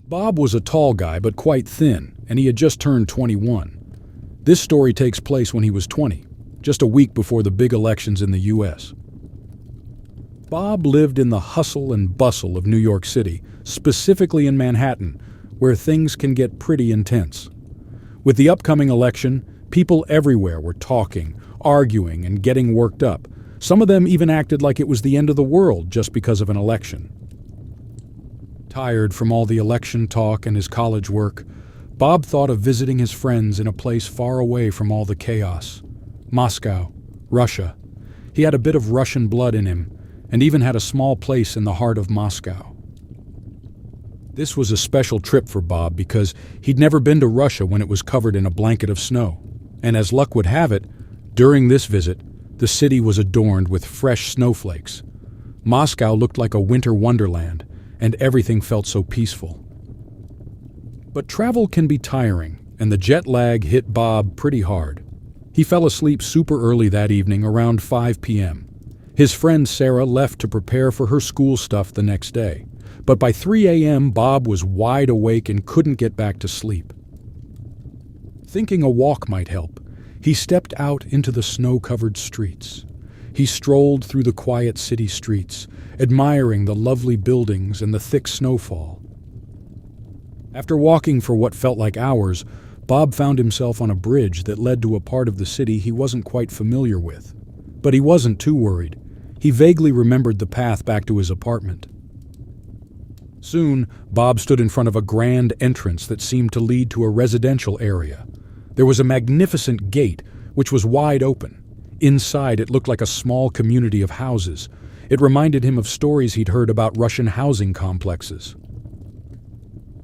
Bob was a tall guy but quite thin, and he had just turned 21. This story takes place when he was 20, just a week before the big elections in the U.S. Bob lived in the hustle and bustle of New York City, specifically in Manhattan, where things can get pretty intense. With the upcoming election, people everywhere were talking, arguing, and getting worked up. Some of them even acted like it was the end of the world just because of an election. Tired from all the election talk and his college work, Bob thought of visiting his friends in a place far away from all the chaos. Moscow, Russia. He had a bit of Russian blood in him, and even had a small place in the heart of Moscow. This was a special trip for Bob because he'd never been to Russia when it was covered in a blanket of snow. And as luck would have it, during this visit, the city was adorned with fresh snowflakes. Moscow looked like a winter wonderland, and everything felt so peaceful. But travel can be tiring, and the jet lag hit Bob pretty hard. He fell asleep super early that evening around 5 p.m. His friend Sarah left to prepare for her school stuff the next day, but by 3 a.m. Bob was wide awake and couldn't get back to sleep. Thinking a walk might help, he stepped out into the snow-covered streets. He strolled through the quiet city streets, admiring the lovely buildings and the thick snowfall. After walking for what felt like hours, Bob found himself on a bridge that led to a part of the city he wasn't quite familiar with. But he wasn't too worried. He vaguely remembered the path back to his apartment. Soon, Bob stood in front of a grand entrance that seemed to lead to a residential area. There was a magnificent gate, which was wide open. Inside, it looked like a small community of houses. It reminded him of stories he'd heard about Russian housing complexes.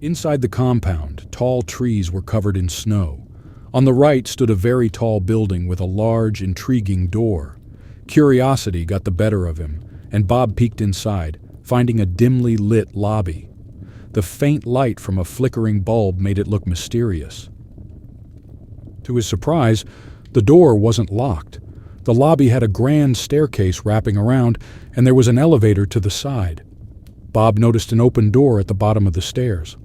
Inside the compound, tall trees were covered in snow. On the right stood a very tall building with a large, intriguing door. Curiosity got the better of him, and Bob peeked inside, finding a dimly lit lobby. The faint light from a flickering bulb made it look mysterious. To his surprise, the door wasn't locked. The lobby had a grand staircase wrapping around, and there was an elevator to the side. Bob noticed an open door at the bottom of the stairs.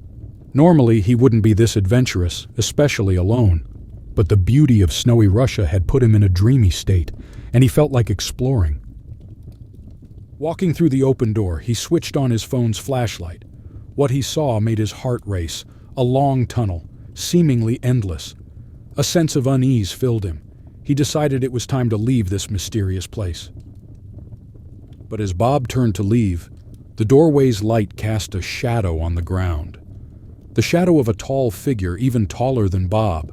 Normally, he wouldn't be this adventurous, especially alone. But the beauty of snowy Russia had put him in a dreamy state, and he felt like exploring. Walking through the open door, he switched on his phone's flashlight. What he saw made his heart race, a long tunnel, seemingly endless. A sense of unease filled him. He decided it was time to leave this mysterious place. But as Bob turned to leave, the doorway's light cast a shadow on the ground. The shadow of a tall figure, even taller than Bob.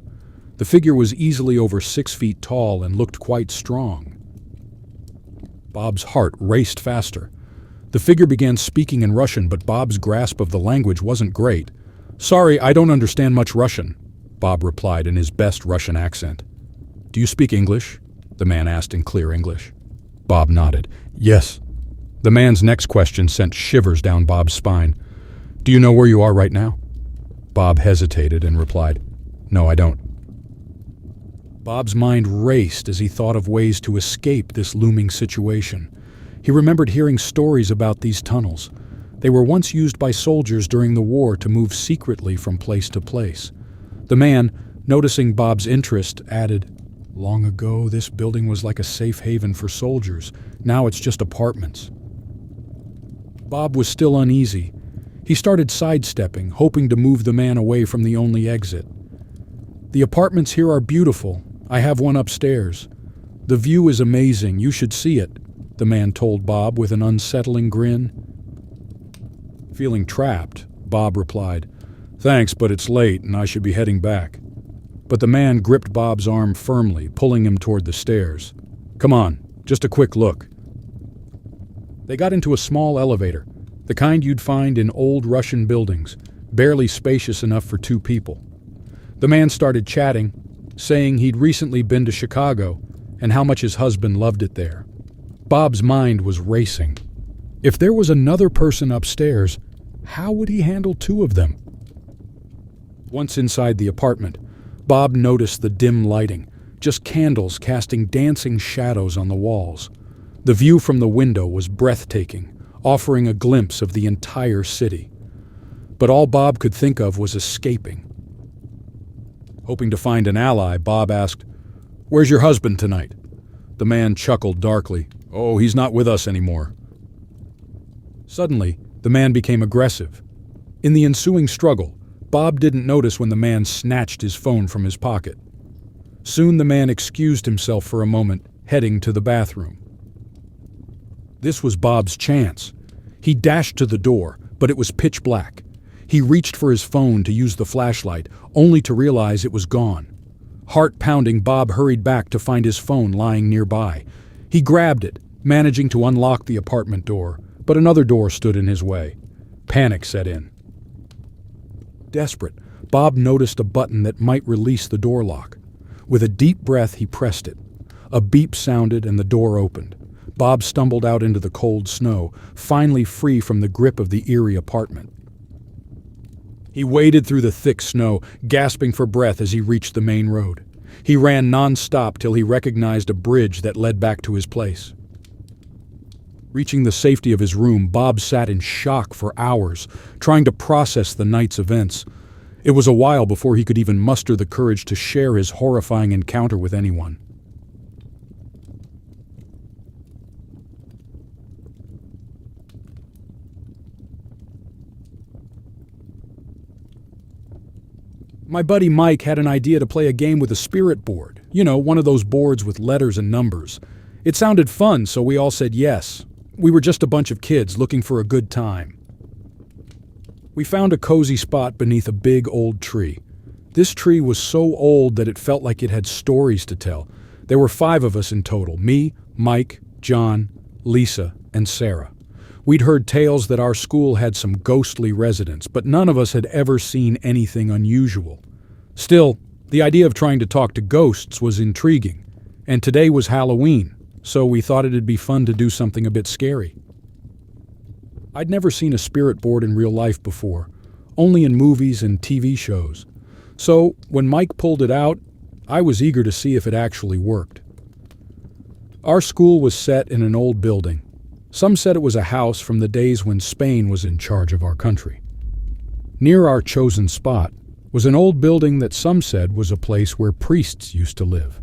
The figure was easily over 6 feet tall and looked quite strong. Bob's heart raced faster. The figure began speaking in Russian, but Bob's grasp of the language wasn't great. "Sorry, I don't understand much Russian," Bob replied in his best Russian accent. "Do you speak English?" the man asked in clear English. Bob nodded. "Yes." The man's next question sent shivers down Bob's spine. "Do you know where you are right now?" Bob hesitated and replied, "No, I don't." Bob's mind raced as he thought of ways to escape this looming situation. He remembered hearing stories about these tunnels. They were once used by soldiers during the war to move secretly from place to place. The man, noticing Bob's interest, added, "Long ago, this building was like a safe haven for soldiers. Now it's just apartments." Bob was still uneasy. He started sidestepping, hoping to move the man away from the only exit. "The apartments here are beautiful. I have one upstairs. The view is amazing. You should see it," the man told Bob with an unsettling grin. Feeling trapped, Bob replied, "Thanks, but it's late and I should be heading back." But the man gripped Bob's arm firmly, pulling him toward the stairs. "Come on, just a quick look." They got into a small elevator, the kind you'd find in old Russian buildings, barely spacious enough for 2 people. The man started chatting, saying he'd recently been to Chicago and how much his husband loved it there. Bob's mind was racing. If there was another person upstairs, how would he handle 2 of them? Once inside the apartment, Bob noticed the dim lighting, just candles casting dancing shadows on the walls. The view from the window was breathtaking, offering a glimpse of the entire city. But all Bob could think of was escaping. Hoping to find an ally, Bob asked, "Where's your husband tonight?" The man chuckled darkly. "Oh, he's not with us anymore." Suddenly, the man became aggressive. In the ensuing struggle, Bob didn't notice when the man snatched his phone from his pocket. Soon the man excused himself for a moment, heading to the bathroom. This was Bob's chance. He dashed to the door, but it was pitch black. He reached for his phone to use the flashlight, only to realize it was gone. Heart pounding, Bob hurried back to find his phone lying nearby. He grabbed it, managing to unlock the apartment door, but another door stood in his way. Panic set in. Desperate, Bob noticed a button that might release the door lock. With a deep breath, he pressed it. A beep sounded and the door opened. Bob stumbled out into the cold snow, finally free from the grip of the eerie apartment. He waded through the thick snow, gasping for breath as he reached the main road. He ran non-stop till he recognized a bridge that led back to his place. Reaching the safety of his room, Bob sat in shock for hours, trying to process the night's events. It was a while before he could even muster the courage to share his horrifying encounter with anyone. My buddy Mike had an idea to play a game with a spirit board. You know, one of those boards with letters and numbers. It sounded fun, so we all said yes. We were just a bunch of kids looking for a good time. We found a cozy spot beneath a big old tree. This tree was so old that it felt like it had stories to tell. There were 5 of us in total: me, Mike, John, Lisa, and Sarah. We'd heard tales that our school had some ghostly residents, but none of us had ever seen anything unusual. Still, the idea of trying to talk to ghosts was intriguing, and today was Halloween, so we thought it'd be fun to do something a bit scary. I'd never seen a spirit board in real life before, only in movies and TV shows. So, when Mike pulled it out, I was eager to see if it actually worked. Our school was set in an old building. Some said it was a house from the days when Spain was in charge of our country. Near our chosen spot was an old building that some said was a place where priests used to live.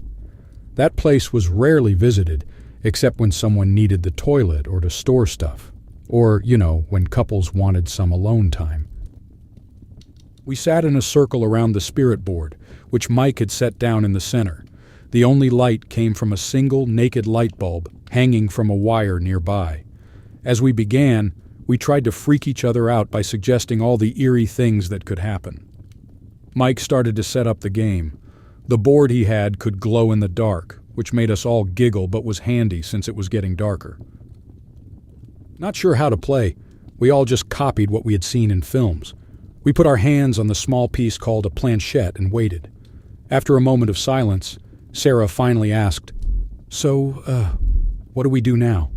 That place was rarely visited, except when someone needed the toilet or to store stuff, or, when couples wanted some alone time. We sat in a circle around the spirit board, which Mike had set down in the center. The only light came from a single naked light bulb hanging from a wire nearby. As we began, we tried to freak each other out by suggesting all the eerie things that could happen. Mike started to set up the game. The board he had could glow in the dark, which made us all giggle but was handy since it was getting darker. Not sure how to play, we all just copied what we had seen in films. We put our hands on the small piece called a planchette and waited. After a moment of silence, Sarah finally asked, "So, what do we do now?"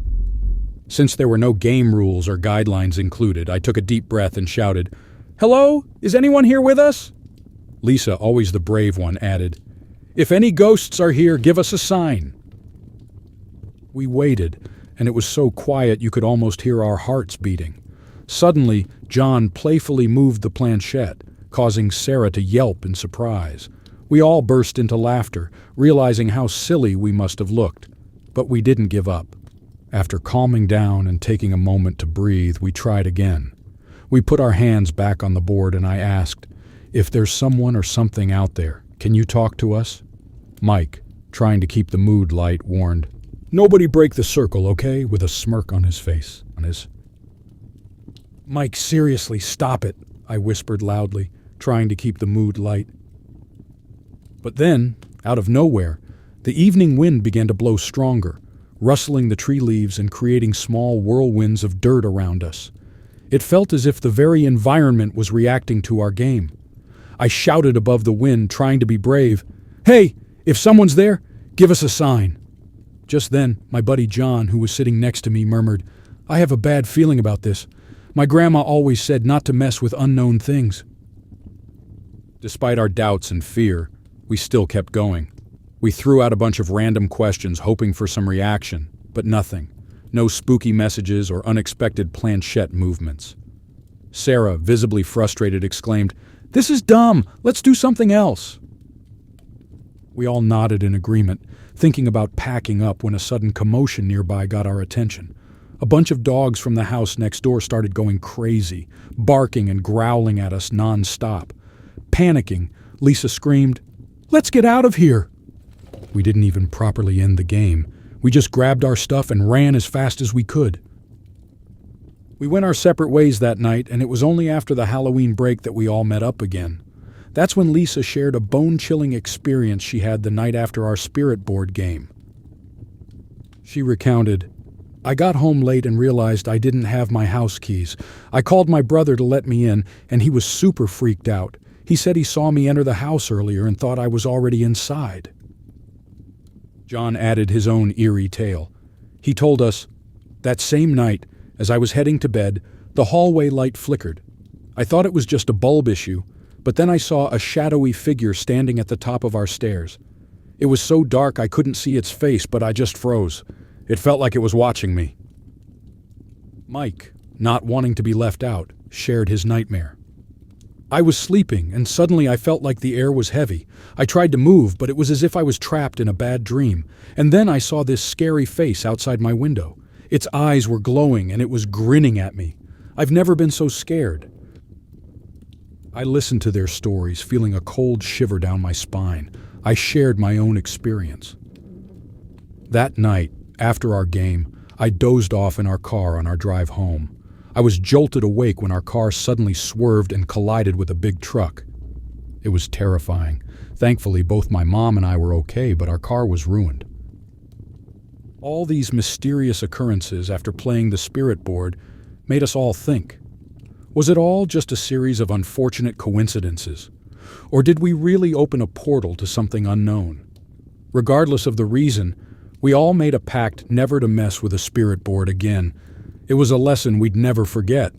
Since there were no game rules or guidelines included, I took a deep breath and shouted, "Hello? Is anyone here with us?" Lisa, always the brave one, added, "If any ghosts are here, give us a sign." We waited, and it was so quiet you could almost hear our hearts beating. Suddenly, John playfully moved the planchette, causing Sarah to yelp in surprise. We all burst into laughter, realizing how silly we must have looked. But we didn't give up. After calming down and taking a moment to breathe, we tried again. We put our hands back on the board and I asked, "If there's someone or something out there, can you talk to us?" Mike, trying to keep the mood light, warned, "Nobody break the circle, okay?" with a smirk on his face. "Mike, seriously, stop it," I whispered loudly, trying to keep the mood light. But then, out of nowhere, the evening wind began to blow stronger, rustling the tree leaves and creating small whirlwinds of dirt around us. It felt as if the very environment was reacting to our game. I shouted above the wind, trying to be brave, "Hey, if someone's there, give us a sign." Just then, my buddy John, who was sitting next to me, murmured, "I have a bad feeling about this. My grandma always said not to mess with unknown things." Despite our doubts and fear, we still kept going. We threw out a bunch of random questions, hoping for some reaction, but nothing. No spooky messages or unexpected planchette movements. Sarah, visibly frustrated, exclaimed, "This is dumb! Let's do something else!" We all nodded in agreement, thinking about packing up when a sudden commotion nearby got our attention. A bunch of dogs from the house next door started going crazy, barking and growling at us non-stop. Panicking, Lisa screamed, "Let's get out of here!" We didn't even properly end the game. We just grabbed our stuff and ran as fast as we could. We went our separate ways that night, and it was only after the Halloween break that we all met up again. That's when Lisa shared a bone-chilling experience she had the night after our spirit board game. She recounted, "I got home late and realized I didn't have my house keys. I called my brother to let me in, and he was super freaked out. He said he saw me enter the house earlier and thought I was already inside." John added his own eerie tale. He told us, "That same night, as I was heading to bed, the hallway light flickered. I thought it was just a bulb issue, but then I saw a shadowy figure standing at the top of our stairs. It was so dark I couldn't see its face, but I just froze. It felt like it was watching me." Mike, not wanting to be left out, shared his nightmare. "I was sleeping, and suddenly I felt like the air was heavy. I tried to move, but it was as if I was trapped in a bad dream. And then I saw this scary face outside my window. Its eyes were glowing, and it was grinning at me. I've never been so scared." I listened to their stories, feeling a cold shiver down my spine. I shared my own experience. That night, after our game, I dozed off in our car on our drive home. I was jolted awake when our car suddenly swerved and collided with a big truck. It was terrifying. Thankfully, both my mom and I were okay, but our car was ruined. All these mysterious occurrences after playing the spirit board made us all think. Was it all just a series of unfortunate coincidences? Or did we really open a portal to something unknown? Regardless of the reason, we all made a pact never to mess with a spirit board again. It was a lesson we'd never forget.